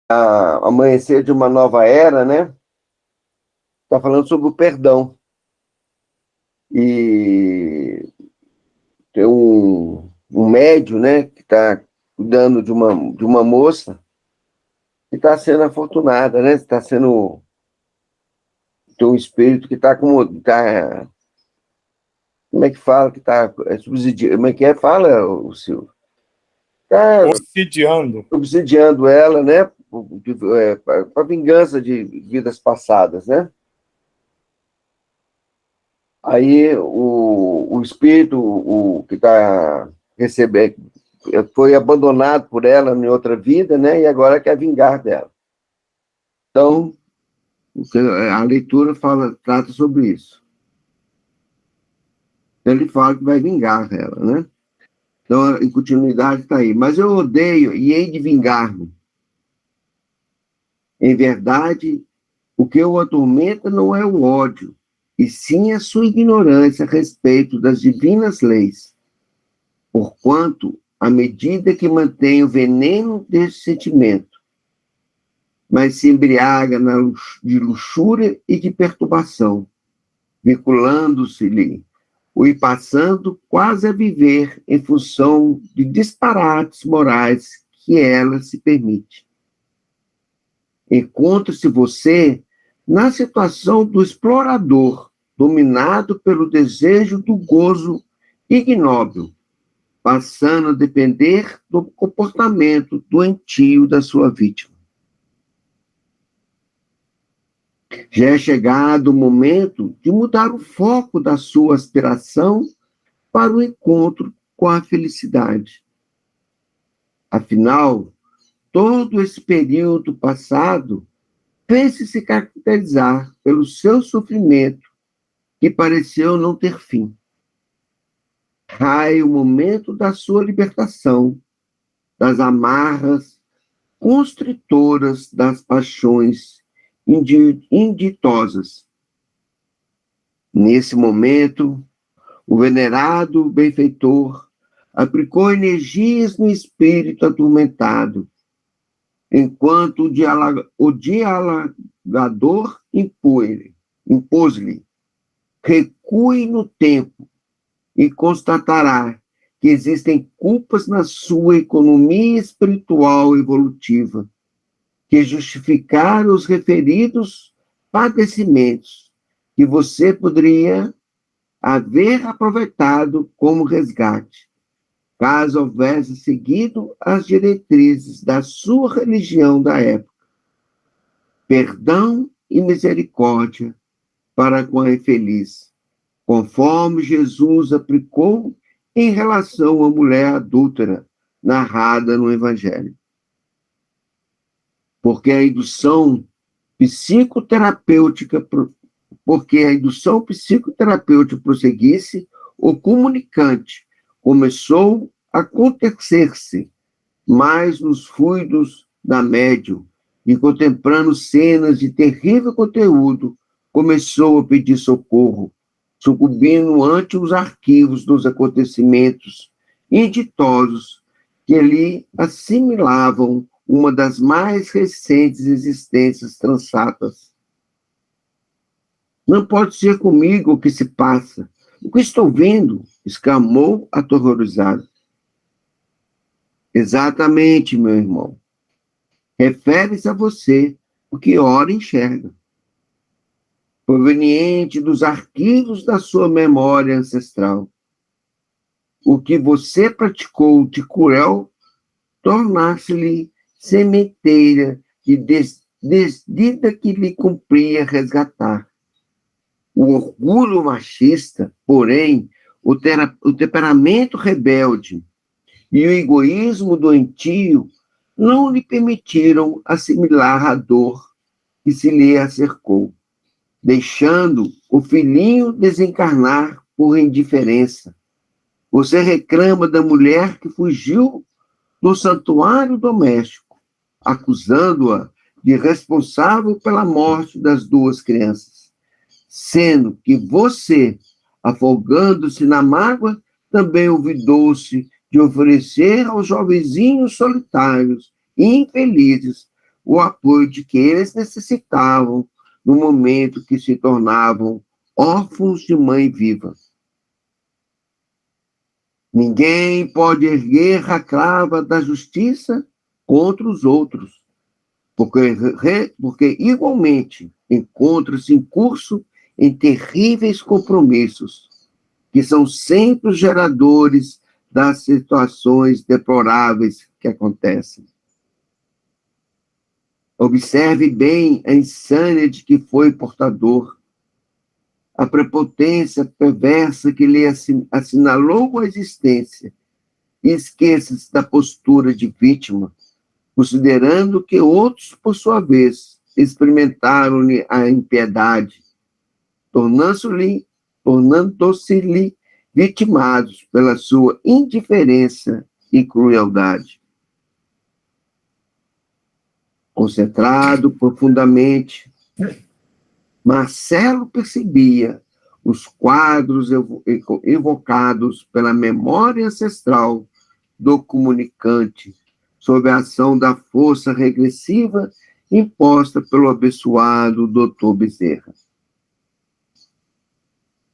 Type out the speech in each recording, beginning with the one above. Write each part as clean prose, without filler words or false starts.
Amanhecer de uma nova era, né? Está falando sobre o perdão. E tem um médium, né, que está cuidando de uma moça que está sendo afortunada, né? Está sendo. Tem um espírito que está como. Como é que fala? Que está subsidiando. Como é que é? Fala, o Silvio. Está Obsidiando. subsidiando ela, né? Para vingança de vidas passadas, né? Aí o espírito, o que está recebendo, foi abandonado por ela em outra vida, né? E agora quer vingar dela. Então, a leitura trata sobre isso. Então, ele fala que vai vingar ela, né? Então, em continuidade está aí. Mas eu odeio e hei de vingar-me. Em verdade, o que o atormenta não é o ódio, e sim a sua ignorância a respeito das divinas leis. Porquanto, à medida que mantém o veneno desse sentimento, mas se embriaga de luxúria e de perturbação, vinculando-se-lhe, e passando quase a viver em função de disparates morais que ela se permite. Encontra-se você na situação do explorador, dominado pelo desejo do gozo ignóbil, passando a depender do comportamento doentio da sua vítima. Já é chegado o momento de mudar o foco da sua aspiração para o encontro com a felicidade. Afinal, todo esse período passado fez-se se caracterizar pelo seu sofrimento, que pareceu não ter fim. Raia o momento da sua libertação das amarras constritoras das paixões inditosas. Nesse momento, o venerado benfeitor aplicou energias no espírito atormentado, enquanto o dialogador impôs-lhe: recue no tempo e constatará que existem culpas na sua economia espiritual evolutiva que justificaram os referidos padecimentos que você poderia haver aproveitado como resgate, caso houvesse seguido as diretrizes da sua religião da época. Perdão e misericórdia para com a infeliz, conforme Jesus aplicou em relação à mulher adúltera, narrada no Evangelho. Porque a indução psicoterapêutica prosseguisse, o comunicante começou a acontecer-se mais nos fluidos da médium, e contemplando cenas de terrível conteúdo, começou a pedir socorro, sucumbindo ante os arquivos dos acontecimentos inditosos que lhe assimilavam uma das mais recentes existências transatas. Não pode ser comigo o que se passa. O que estou vendo? Exclamou aterrorizado. Exatamente, meu irmão. Refere-se a você o que ora enxerga, proveniente dos arquivos da sua memória ancestral. O que você praticou de cruel tornar-se-lhe sementeira de desdita que lhe cumpria resgatar. O orgulho machista, porém, o temperamento rebelde e o egoísmo doentio não lhe permitiram assimilar a dor que se lhe acercou, deixando o filhinho desencarnar por indiferença. Você reclama da mulher que fugiu do santuário doméstico, acusando-a de responsável pela morte das duas crianças, sendo que você, afogando-se na mágoa, também olvidou-se de oferecer aos jovenzinhos solitários e infelizes o apoio de que eles necessitavam no momento que se tornavam órfãos de mãe viva. Ninguém pode erguer a clava da justiça contra os outros, porque igualmente encontra-se em curso em terríveis compromissos, que são sempre os geradores das situações deploráveis que acontecem. Observe bem a insânia de que foi portador, a prepotência perversa que lhe assinalou a existência, e esqueça-se da postura de vítima, considerando que outros, por sua vez, experimentaram-lhe a impiedade, tornando-se-lhe vitimados pela sua indiferença e crueldade. Concentrado profundamente, Marcelo percebia os quadros evocados pela memória ancestral do comunicante sob a ação da força regressiva imposta pelo abençoado Dr. Bezerra.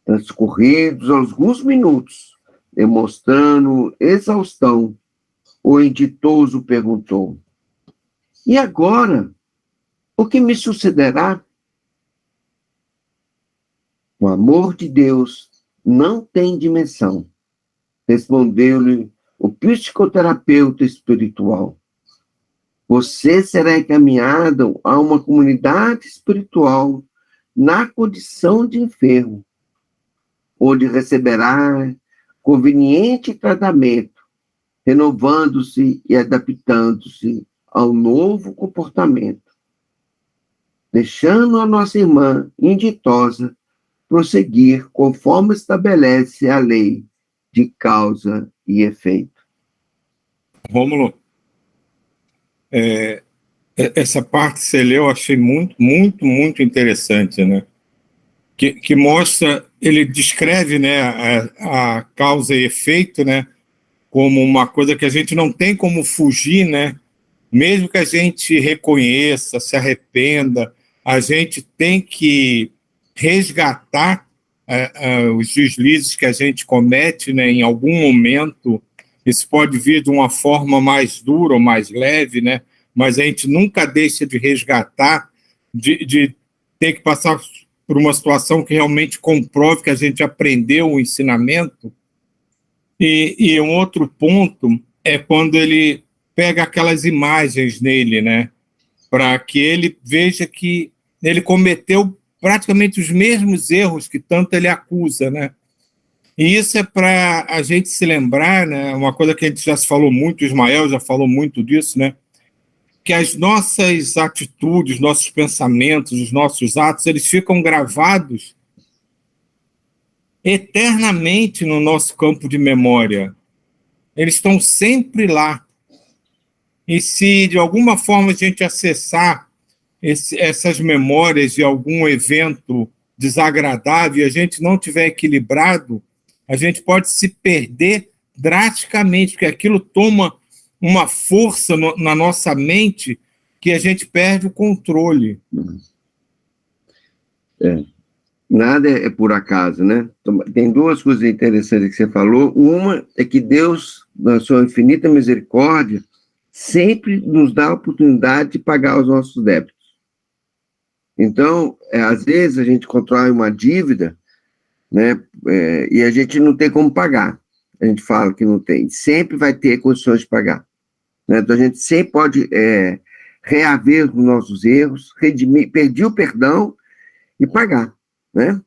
Transcorridos alguns minutos, demonstrando exaustão, o inditoso perguntou: "E agora, o que me sucederá?" "O amor de Deus não tem dimensão", respondeu-lhe o psicoterapeuta espiritual. "Você será encaminhado a uma comunidade espiritual na condição de enfermo, onde receberá conveniente tratamento, renovando-se e adaptando-se ao novo comportamento, deixando a nossa irmã inditosa prosseguir conforme estabelece a lei de causa e efeito." Rômulo, essa parte que você leu eu achei muito, muito, muito interessante, né? Que mostra, ele descreve, né, a causa e efeito, né, como uma coisa que a gente não tem como fugir, né? Mesmo que a gente reconheça, se arrependa, a gente tem que resgatar os deslizes que a gente comete, né, em algum momento. Isso pode vir de uma forma mais dura ou mais leve, né, mas a gente nunca deixa de resgatar, de ter que passar por uma situação que realmente comprove que a gente aprendeu o ensinamento. E um outro ponto é quando ele pega aquelas imagens nele, né, para que ele veja que ele cometeu praticamente os mesmos erros que tanto ele acusa, né? E isso é para a gente se lembrar, né, uma coisa que a gente já se falou muito, o Ismael já falou muito disso, né, que as nossas atitudes, nossos pensamentos, os nossos atos, eles ficam gravados eternamente no nosso campo de memória. Eles estão sempre lá. E se de alguma forma a gente acessar essas memórias de algum evento desagradável e a gente não tiver equilibrado, a gente pode se perder drasticamente, porque aquilo toma uma força na nossa mente que a gente perde o controle. Nada é por acaso, né? Tem duas coisas interessantes que você falou. Uma é que Deus, na sua infinita misericórdia, sempre nos dá a oportunidade de pagar os nossos débitos. Então, às vezes a gente contrai uma dívida, né, e a gente não tem como pagar. A gente fala que não tem. Sempre vai ter condições de pagar, né? Então, a gente sempre pode reaver os nossos erros, pedir o perdão e pagar, né?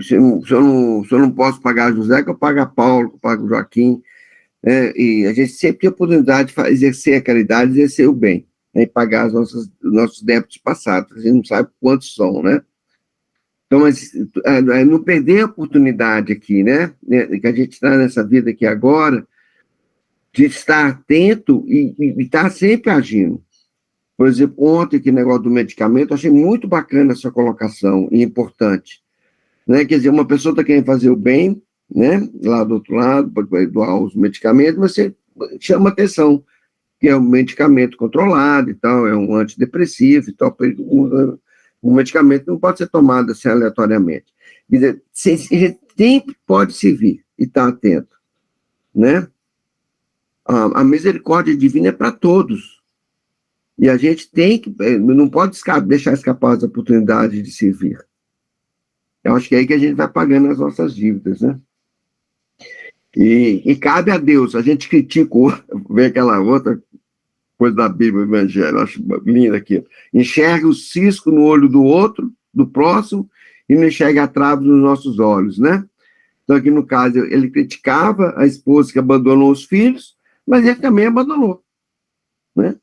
Se eu não posso pagar José, que eu pago a Paulo, que eu pago Joaquim, e a gente sempre tem a oportunidade de exercer a caridade, exercer o bem, né, e pagar os nossos débitos passados. A gente não sabe quantos são, né? Então, mas não perder a oportunidade aqui, né, que a gente está nessa vida aqui agora, de estar atento e estar sempre agindo. Por exemplo, ontem, que negócio do medicamento, eu achei muito bacana essa colocação, e importante, né? Quer dizer, uma pessoa está querendo fazer o bem, né, lá do outro lado, para doar os medicamentos, mas você chama atenção, que é um medicamento controlado e tal, é um antidepressivo e tal. O medicamento não pode ser tomado assim aleatoriamente. Quer dizer, a gente sempre pode servir e estar atento, né? A misericórdia divina é para todos. E a gente não pode deixar escapar as oportunidades de servir. Eu acho que é aí que a gente vai pagando as nossas dívidas, né? E cabe a Deus, a gente critica, vê aquela outra coisa da Bíblia, do Evangelho, acho linda aqui. Enxerga o cisco no olho do outro, do próximo, e não enxerga a trave nos nossos olhos, né? Então, aqui no caso, ele criticava a esposa que abandonou os filhos, mas ele também abandonou, né?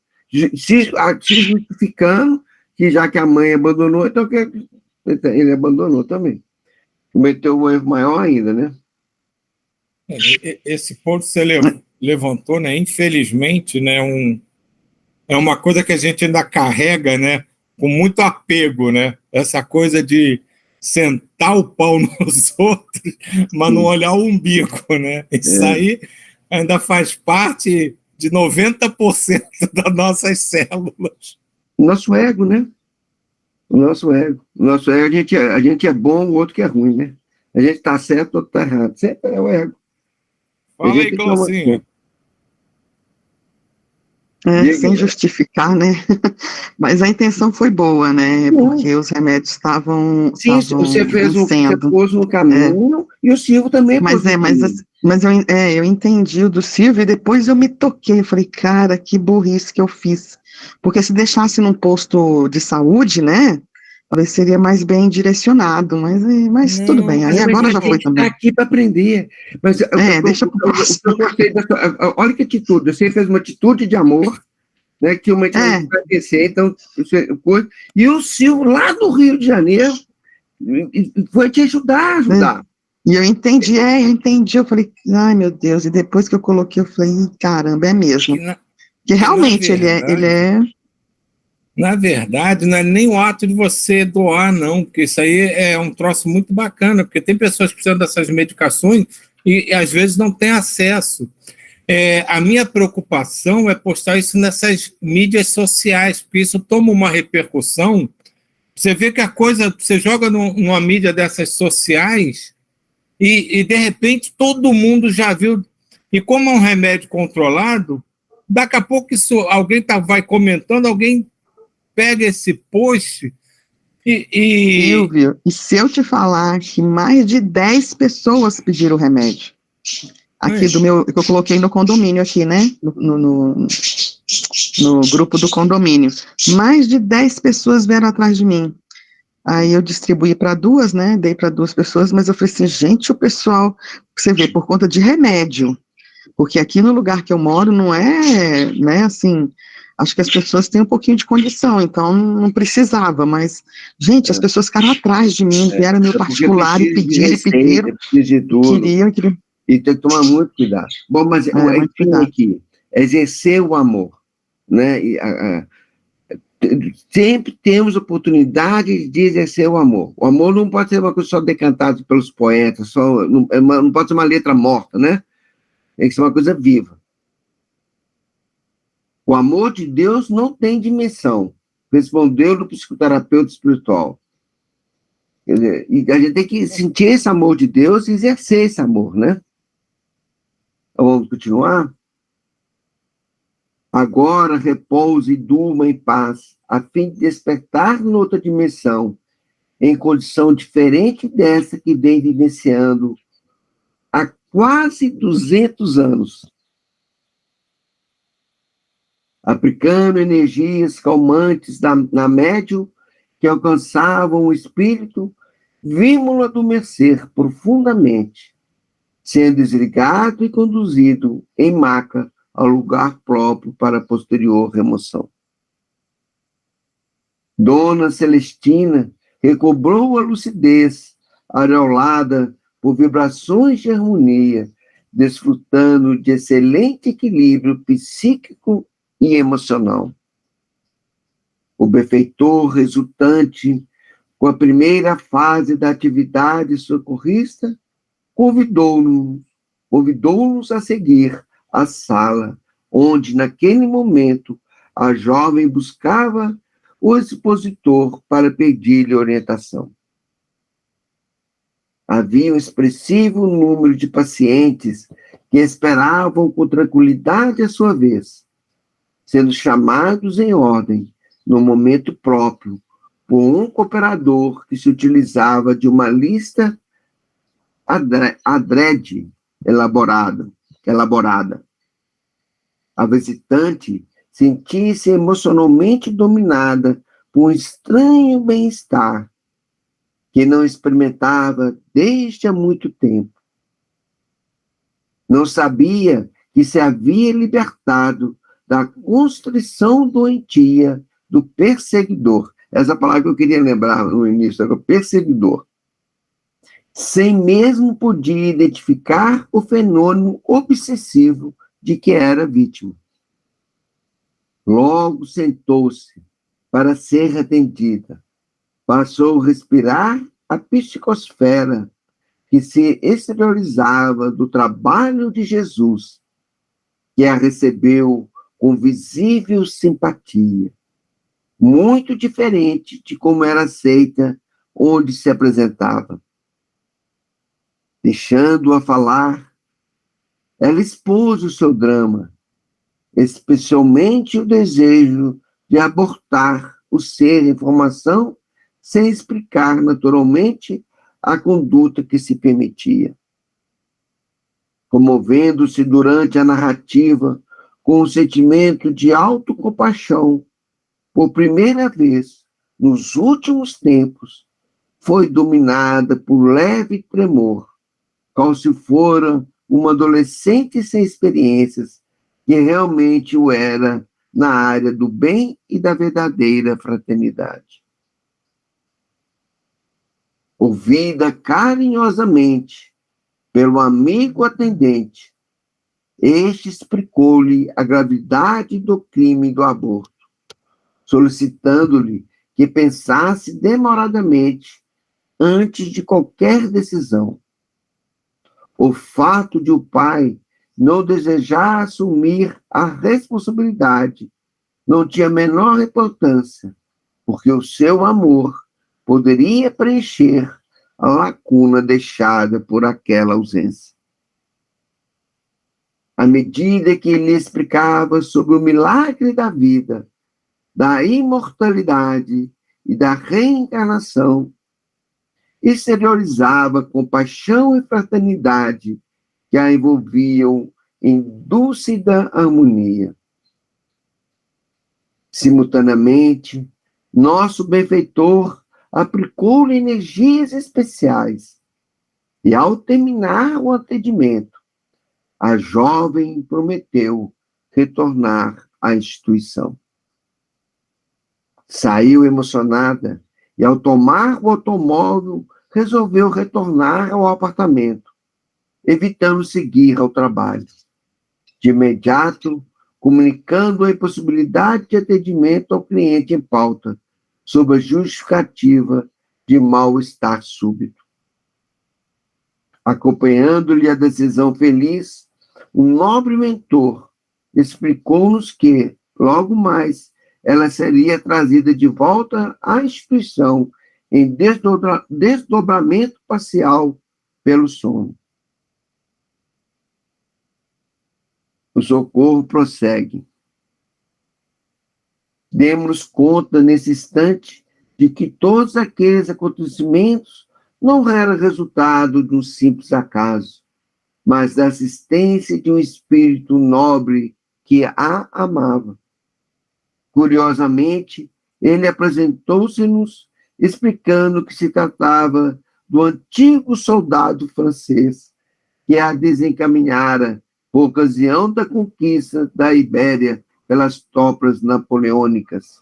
Se justificando que já que a mãe abandonou, então ele abandonou também. Cometeu um erro maior ainda, né? Esse ponto você levantou, né? Infelizmente, né? É uma coisa que a gente ainda carrega, né? Com muito apego, né? Essa coisa de sentar o pau nos outros, mas não olhar o umbigo, né? Isso aí ainda faz parte de 90% das nossas células. Nosso ego, né? O nosso ego, a gente é bom, o outro que é ruim, né? A gente está certo, o outro está errado. Sempre é o ego. Fala aí, Glaucinho. Sem justificar, né? Mas a intenção foi boa, né? Porque os remédios estavam. Sim, você pôs no caminho e o Silvio também pôs no caminho. Mas eu entendi o do Silvio e depois eu me toquei. Eu falei, cara, que burrice que eu fiz. Porque se deixasse num posto de saúde, né? Talvez seria mais bem direcionado, mas tudo bem. Aí agora já foi também. Está aqui para aprender. Mas deixa para o próximo. Olha que atitude. Você fez uma atitude de amor, né? Que uma atitude vai descer, então, e o Silvio, lá do Rio de Janeiro, foi te ajudar. E eu entendi. Eu falei, ai meu Deus, e depois que eu coloquei, eu falei, caramba, é mesmo. Que realmente ele é. Na verdade, não é nem o ato de você doar, não, porque isso aí é um troço muito bacana, porque tem pessoas que precisam dessas medicações e às vezes não têm acesso. A minha preocupação é postar isso nessas mídias sociais, porque isso toma uma repercussão. Você vê que a coisa, você joga numa mídia dessas sociais e de repente todo mundo já viu. E como é um remédio controlado, daqui a pouco alguém vai comentando, alguém pega esse post Silvio, e se eu te falar que mais de 10 pessoas pediram o remédio? Aqui que eu coloquei no condomínio aqui, né? No grupo do condomínio. Mais de 10 pessoas vieram atrás de mim. Aí eu distribuí para 2, né? Dei para 2 pessoas, mas eu falei assim, gente, o pessoal, você vê, por conta de remédio. Porque aqui no lugar que eu moro não é, né, assim, acho que as pessoas têm um pouquinho de condição, então não precisava, mas, gente, as pessoas ficaram atrás de mim, vieram no meu particular e pediram, queriam. E tem que tomar muito cuidado. Bom, mas aqui, exercer o amor, né? Sempre temos oportunidade de exercer o amor. O amor não pode ser uma coisa só decantada pelos poetas, não pode ser uma letra morta, né? Tem que ser uma coisa viva. O amor de Deus não tem dimensão, respondeu o psicoterapeuta espiritual. Quer dizer, e a gente tem que sentir esse amor de Deus e exercer esse amor, né? Então, vamos continuar? Agora repouse e durma em paz, a fim de despertar noutra dimensão, em condição diferente dessa que vem vivenciando há quase 200 anos, aplicando energias calmantes na médium que alcançavam o espírito, vimos-lo adormecer profundamente, sendo desligado e conduzido em maca ao lugar próprio para posterior remoção. Dona Celestina recobrou a lucidez, aureolada por vibrações de harmonia, desfrutando de excelente equilíbrio psíquico e emocional. O benfeitor resultante, com a primeira fase da atividade socorrista, convidou-nos a seguir a sala onde, naquele momento, a jovem buscava o expositor para pedir-lhe orientação. Havia um expressivo número de pacientes que esperavam com tranquilidade a sua vez, sendo chamados em ordem, no momento próprio, por um cooperador que se utilizava de uma lista adrede elaborada. A visitante sentia-se emocionalmente dominada por um estranho bem-estar que não experimentava desde há muito tempo. Não sabia que se havia libertado da constrição doentia do perseguidor. Essa palavra que eu queria lembrar no início, era perseguidor. Sem mesmo poder identificar o fenômeno obsessivo de que era vítima. Logo sentou-se para ser atendida. Passou a respirar a psicosfera que se exteriorizava do trabalho de Jesus, que a recebeu com visível simpatia, muito diferente de como era aceita onde se apresentava. Deixando-a falar, ela expôs o seu drama, especialmente o desejo de abortar o ser em formação sem explicar naturalmente a conduta que se permitia. Comovendo-se durante a narrativa com um sentimento de autocompaixão, por primeira vez, nos últimos tempos, foi dominada por leve tremor, como se fora uma adolescente sem experiências, que realmente o era na área do bem e da verdadeira fraternidade. Ouvida carinhosamente pelo amigo atendente, este explicou-lhe a gravidade do crime do aborto, solicitando-lhe que pensasse demoradamente antes de qualquer decisão. O fato de o pai não desejar assumir a responsabilidade não tinha a menor importância, porque o seu amor poderia preencher a lacuna deixada por aquela ausência. À medida que ele explicava sobre o milagre da vida, da imortalidade e da reencarnação, exteriorizava compaixão e fraternidade que a envolviam em dúlcida harmonia. Simultaneamente, nosso benfeitor aplicou-lhe energias especiais e, ao terminar o atendimento, a jovem prometeu retornar à instituição. Saiu emocionada e, ao tomar o automóvel, resolveu retornar ao apartamento, evitando seguir ao trabalho. De imediato, comunicando a impossibilidade de atendimento ao cliente em pauta, sob a justificativa de mal-estar súbito. Acompanhando-lhe a decisão feliz, o nobre mentor explicou-nos que, logo mais, ela seria trazida de volta à instituição em desdobramento parcial pelo sono. O socorro prossegue. Demos-nos conta, nesse instante, de que todos aqueles acontecimentos não eram resultado de um simples acaso, mas da assistência de um espírito nobre que a amava. Curiosamente, ele apresentou-se-nos explicando que se tratava do antigo soldado francês que a desencaminhara por ocasião da conquista da Ibéria pelas tropas napoleônicas.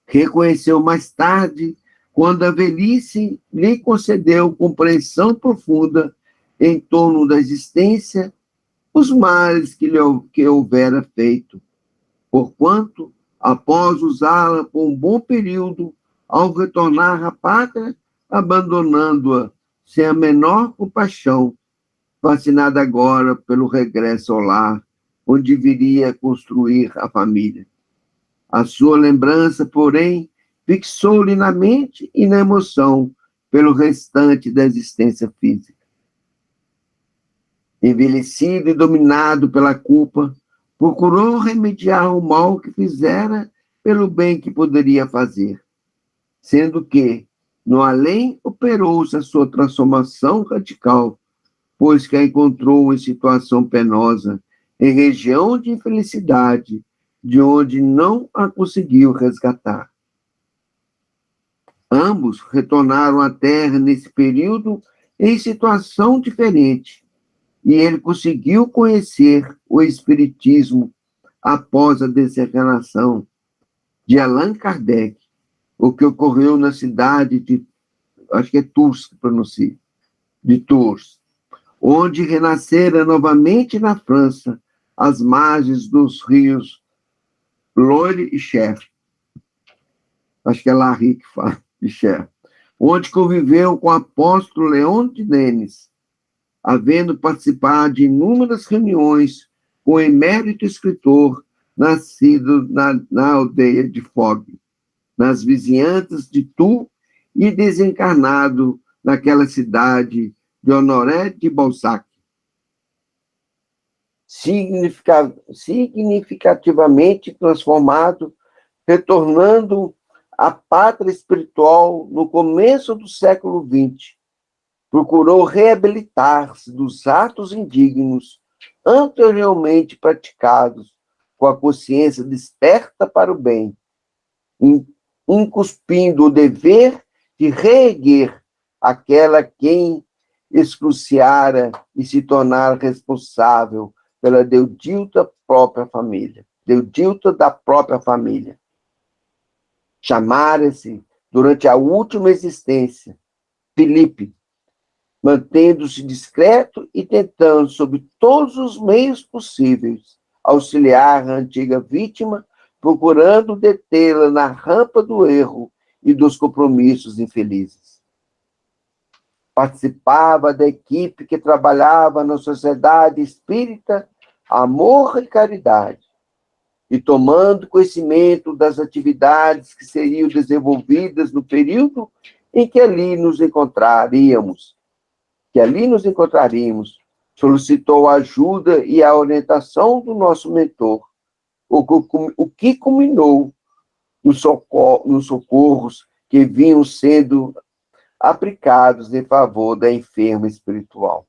Reconheceu mais tarde, quando a velhice lhe concedeu compreensão profunda em torno da existência, os males que houvera feito, porquanto, após usá-la por um bom período, ao retornar à pátria, abandonando-a sem a menor compaixão, fascinada agora pelo regresso ao lar, onde viria construir a família. A sua lembrança, porém, fixou-lhe na mente e na emoção pelo restante da existência física. Envelhecido e dominado pela culpa, procurou remediar o mal que fizera pelo bem que poderia fazer, sendo que, no além, operou-se a sua transformação radical, pois que a encontrou em situação penosa, em região de infelicidade, de onde não a conseguiu resgatar. Ambos retornaram à Terra nesse período em situação diferente, e ele conseguiu conhecer o Espiritismo após a desencarnação de Allan Kardec, o que ocorreu na cidade de, acho que é Tours que pronuncia, de Tours, onde renascera novamente na França, às margens dos rios Loire e Cher. Acho que é Larry que fala, de Cher. Onde conviveu com o apóstolo Leon de Denis, havendo participado de inúmeras reuniões com o emérito escritor nascido na aldeia de Fogue, nas vizinhanças de Tours, e desencarnado naquela cidade de Honoré de Balzac. Significativamente transformado, retornando à pátria espiritual no começo do século XX, procurou reabilitar-se dos atos indignos anteriormente praticados com a consciência desperta para o bem, incuspindo o dever de reerguer aquela quem excruciara e se tornar responsável pela deudilta da própria família. Chamara-se, durante a última existência, Felipe, mantendo-se discreto e tentando, sob todos os meios possíveis, auxiliar a antiga vítima, procurando detê-la na rampa do erro e dos compromissos infelizes. Participava da equipe que trabalhava na Sociedade Espírita Amor e Caridade, e tomando conhecimento das atividades que seriam desenvolvidas no período em que ali nos encontraríamos, solicitou a ajuda e a orientação do nosso mentor, o que culminou nos socorros que vinham sendo aplicados em favor da enferma espiritual.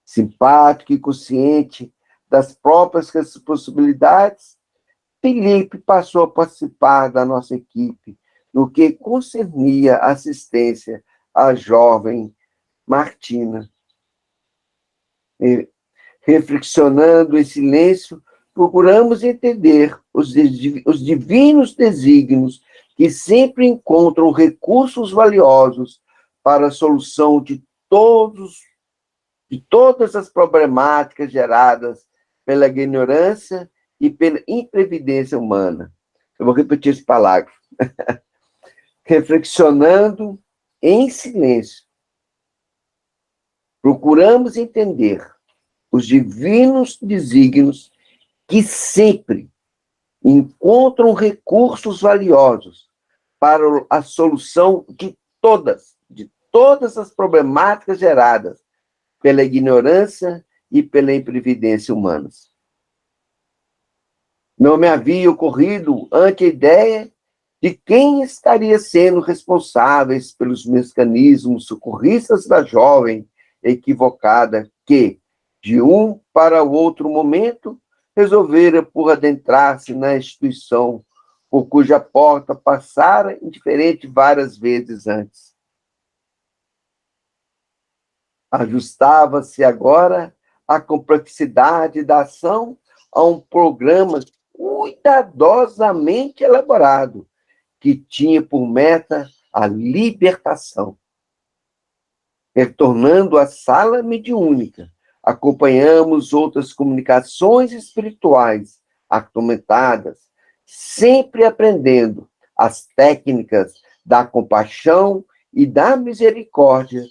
Simpático e consciente das próprias responsabilidades, Felipe passou a participar da nossa equipe no que concernia a assistência à jovem Martina. Reflexionando em silêncio, procuramos entender os divinos desígnios que sempre encontram recursos valiosos para a solução de todas as problemáticas geradas pela ignorância e pela imprevidência humana. Eu vou repetir esse parágrafo. Reflexionando em silêncio, procuramos entender os divinos desígnios que sempre encontram recursos valiosos para a solução de todas as problemáticas geradas pela ignorância e pela imprevidência humanas. Não me havia ocorrido ante a ideia de quem estaria sendo responsáveis pelos mecanismos socorristas da jovem equivocada que, de um para o outro momento, resolvera por adentrar-se na instituição por cuja porta passara indiferente várias vezes antes. Ajustava-se agora a complexidade da ação a um programa cuidadosamente elaborado, que tinha por meta a libertação. Retornando à sala mediúnica, acompanhamos outras comunicações espirituais atormentadas, sempre aprendendo as técnicas da compaixão e da misericórdia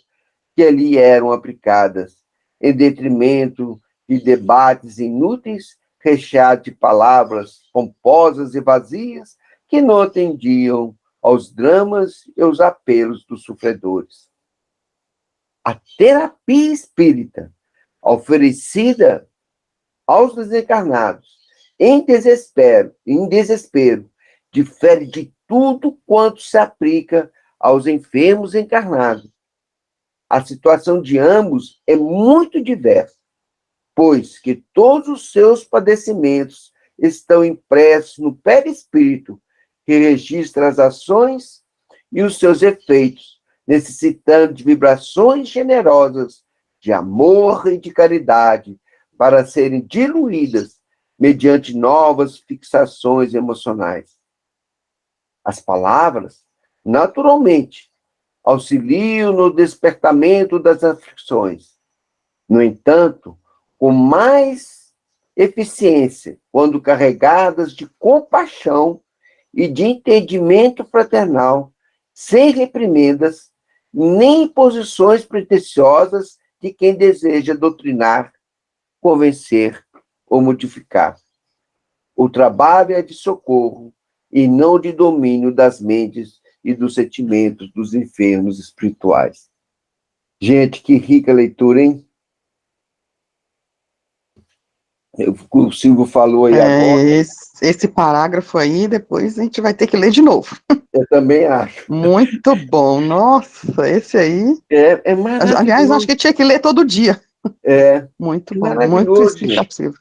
que ali eram aplicadas, em detrimento de debates inúteis, recheados de palavras pomposas e vazias, que não atendiam aos dramas e aos apelos dos sofredores. A terapia espírita, oferecida aos desencarnados, em desespero, difere de tudo quanto se aplica aos enfermos encarnados. A situação de ambos é muito diversa, pois que todos os seus padecimentos estão impressos no perispírito, que registra as ações e os seus efeitos, necessitando de vibrações generosas de amor e de caridade para serem diluídas mediante novas fixações emocionais. As palavras, naturalmente, auxiliam no despertamento das aflições. No entanto, com mais eficiência, quando carregadas de compaixão e de entendimento fraternal, sem reprimendas, nem imposições pretensiosas de quem deseja doutrinar, convencer ou modificar. O trabalho é de socorro e não de domínio das mentes e dos sentimentos dos enfermos espirituais. Gente, que rica leitura, hein? O Silvio falou aí agora. Esse parágrafo aí, depois a gente vai ter que ler de novo. Eu também acho. Muito bom, nossa, esse aí. É maravilhoso. Aliás, acho que tinha que ler todo dia. Muito bom, muito explicativo.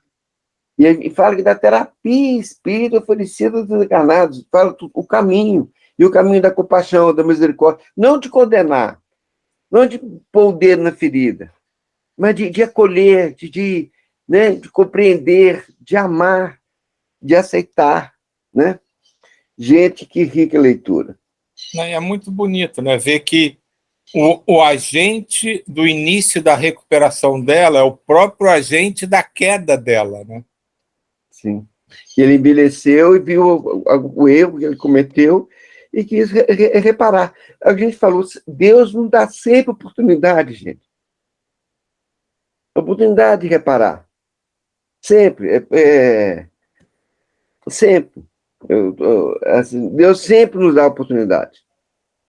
E fala que da terapia espírita oferecida aos desencarnados, fala o caminho, e o caminho da compaixão, da misericórdia, não de condenar, não de pôr o dedo na ferida, mas de acolher, de compreender, de amar, de aceitar, né? Gente, que rica leitura. É muito bonito, né? Ver que o agente do início da recuperação dela é o próprio agente da queda dela, né? Sim. E ele envelheceu e viu o erro que ele cometeu e quis reparar. A gente falou, Deus não dá sempre oportunidade, gente. Oportunidade de reparar. Sempre. Sempre. Assim, Deus sempre nos dá oportunidade.